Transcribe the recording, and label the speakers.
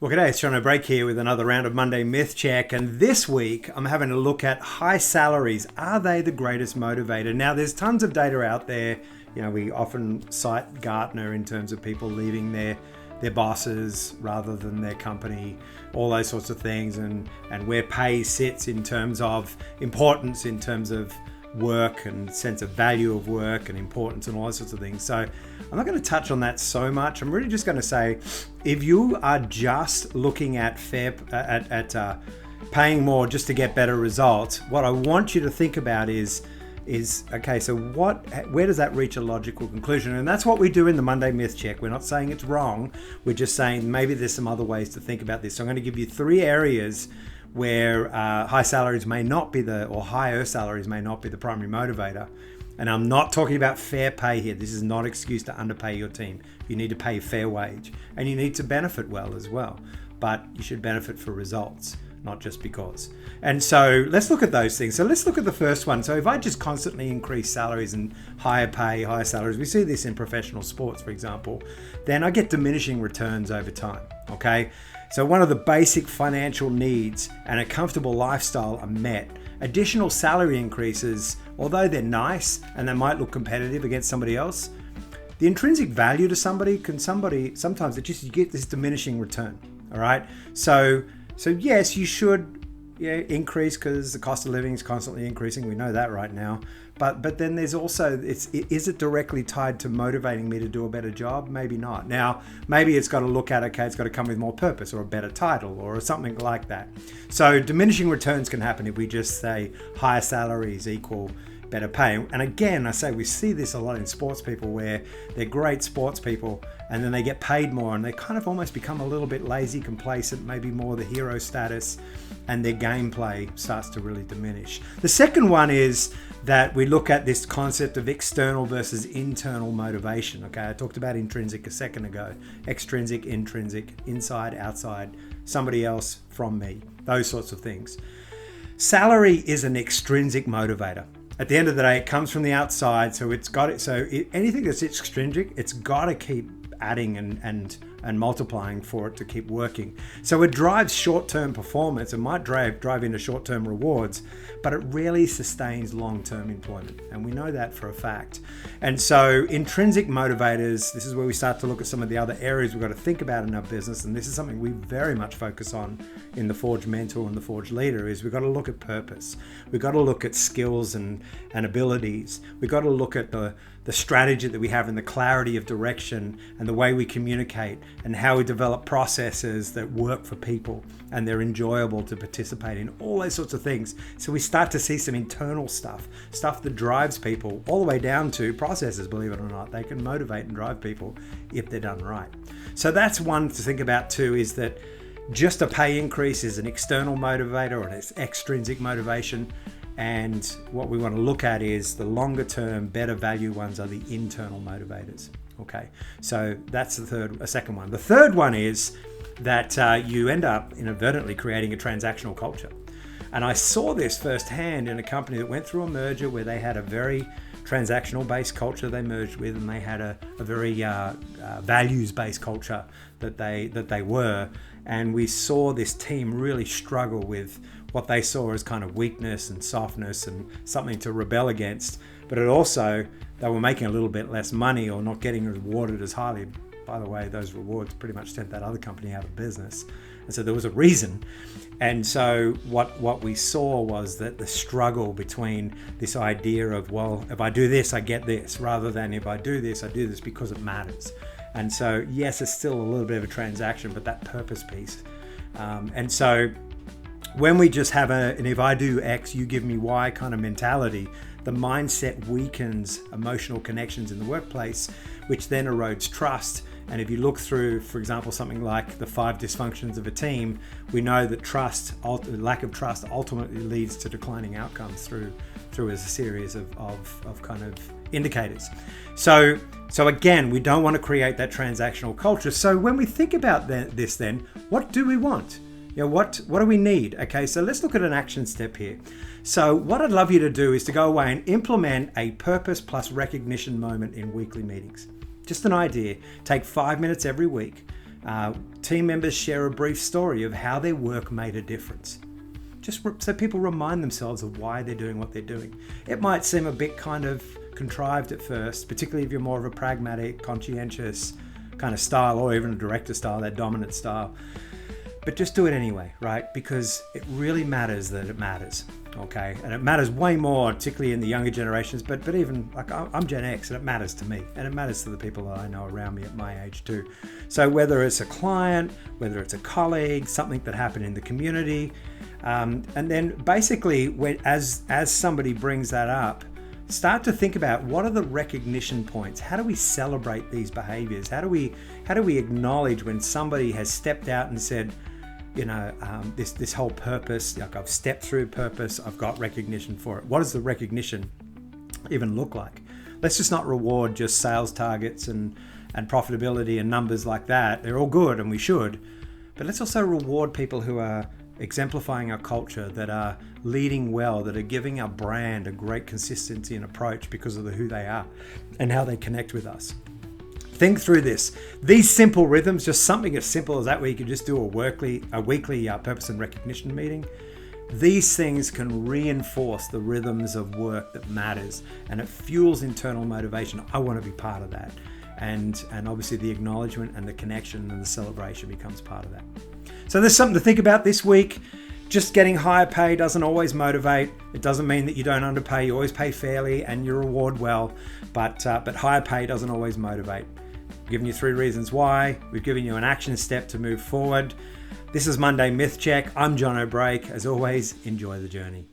Speaker 1: Well, g'day, it's Jono Brake here with another round of Monday Myth Check. And this week, I'm having a look at high salaries. Are they the greatest motivator? Now, there's tons of data out there. You know, we often cite Gartner in terms of people leaving their bosses rather than their company, all those sorts of things, and where pay sits in terms of importance, in terms of work and sense of value of work and importance and all those sorts of things. So I'm not going to touch on that so much. I'm really just going to say, if you are just looking at paying more just to get better results, what I want you to think about is okay, so where does that reach a logical conclusion? And that's what we do in the Monday Myth Check. We're not saying it's wrong. We're just saying maybe there's some other ways to think about this. So I'm going to give you 3 areas where high salaries may not be or higher salaries may not be the primary motivator. And I'm not talking about fair pay here. This is not an excuse to underpay your team. You need to pay a fair wage and you need to benefit well as well. But you should benefit for results, not just because. And so let's look at those things. So let's look at the first one. So if I just constantly increase salaries and higher pay, higher salaries, we see this in professional sports, for example, then I get diminishing returns over time, okay? So one of the basic financial needs and a comfortable lifestyle are met. Additional salary increases, although they're nice and they might look competitive against somebody else, the intrinsic value to sometimes you get this diminishing return, all right? So yes, you should increase because the cost of living is constantly increasing. We know that right now. But then there's also, is it directly tied to motivating me to do a better job? Maybe not. Now, maybe it's got to look at, okay, it's got to come with more purpose or a better title or something like that. So diminishing returns can happen if we just say higher salaries equal better pay. And again, I say we see this a lot in sports people where they're great sports people and then they get paid more and they kind of almost become a little bit lazy, complacent, maybe more the hero status, and their gameplay starts to really diminish. The second one is that we look at this concept of external versus internal motivation. Okay, I talked about intrinsic a second ago. Extrinsic, intrinsic, inside, outside, somebody else from me, those sorts of things. Salary is an extrinsic motivator. At the end of the day, it comes from the outside, so anything that's extrinsic, it's got to keep adding and multiplying for it to keep working. So it drives short-term performance. It might drive into short-term rewards, but it rarely sustains long-term employment. And we know that for a fact. And so intrinsic motivators, this is where we start to look at some of the other areas we've got to think about in our business. And this is something we very much focus on in the Forge Mentor and the Forge Leader, is we've got to look at purpose. We've got to look at skills and abilities. We've got to look at the strategy that we have and the clarity of direction and the way we communicate and how we develop processes that work for people and they're enjoyable to participate in, all those sorts of things. So we start to see some internal stuff that drives people, all the way down to processes, believe it or not. They can motivate and drive people if they're done right. So that's one to think about too, is that just a pay increase is an external motivator or an extrinsic motivation. And what we want to look at is the longer term, better value ones are the internal motivators. Okay, so that's the second one. The third one is that you end up inadvertently creating a transactional culture. And I saw this firsthand in a company that went through a merger where they had a very transactional based culture they merged with, and they had a very values based culture that they were. And we saw this team really struggle with what they saw as kind of weakness and softness and something to rebel against. But it also, they were making a little bit less money or not getting rewarded as highly. By the way, those rewards pretty much sent that other company out of business. And so there was a reason. And so what we saw was that the struggle between this idea of, well, if I do this, I get this, rather than if I do this, I do this because it matters. And so, yes, it's still a little bit of a transaction, but that purpose piece. And so when we just have and if I do X, you give me Y kind of mentality, the mindset weakens emotional connections in the workplace, which then erodes trust. And if you look through, for example, something like the 5 dysfunctions of a team, we know that lack of trust ultimately leads to declining outcomes through a series of kind of indicators. So again, we don't want to create that transactional culture. So when we think about this, then what do we want? What do we need? Okay, so let's look at an action step here. So what I'd love you to do is to go away and implement a purpose plus recognition moment in weekly meetings. Just an idea. Take 5 minutes every week. Team members share a brief story of how their work made a difference. Just so people remind themselves of why they're doing what they're doing. It might seem a bit kind of contrived at first, particularly if you're more of a pragmatic, conscientious kind of style, or even a director style, that dominant style. But just do it anyway, right? Because it really matters that it matters, okay? And it matters way more, particularly in the younger generations, but even, like, I'm Gen X, and it matters to me, and it matters to the people that I know around me at my age too. So whether it's a client, whether it's a colleague, something that happened in the community, and then basically, as somebody brings that up, start to think about, what are the recognition points? How do we celebrate these behaviors? How do we acknowledge when somebody has stepped out and said, this whole purpose, like, I've stepped through purpose, I've got recognition for it. What does the recognition even look like? Let's just not reward just sales targets and profitability and numbers like that. They're all good and we should, but let's also reward people who are exemplifying our culture, that are leading well, that are giving our brand a great consistency and approach because of who they are and how they connect with us. Think through this. These simple rhythms, just something as simple as that, where you can just do a weekly purpose and recognition meeting. These things can reinforce the rhythms of work that matters, and it fuels internal motivation. I want to be part of that. And obviously the acknowledgement and the connection and the celebration becomes part of that. So there's something to think about this week. Just getting higher pay doesn't always motivate. It doesn't mean that you don't underpay. You always pay fairly and you reward well, but higher pay doesn't always motivate. We've given you 3 reasons why. We've given you an action step to move forward. This is Monday Myth Check. I'm Jono Brake. As always, enjoy the journey.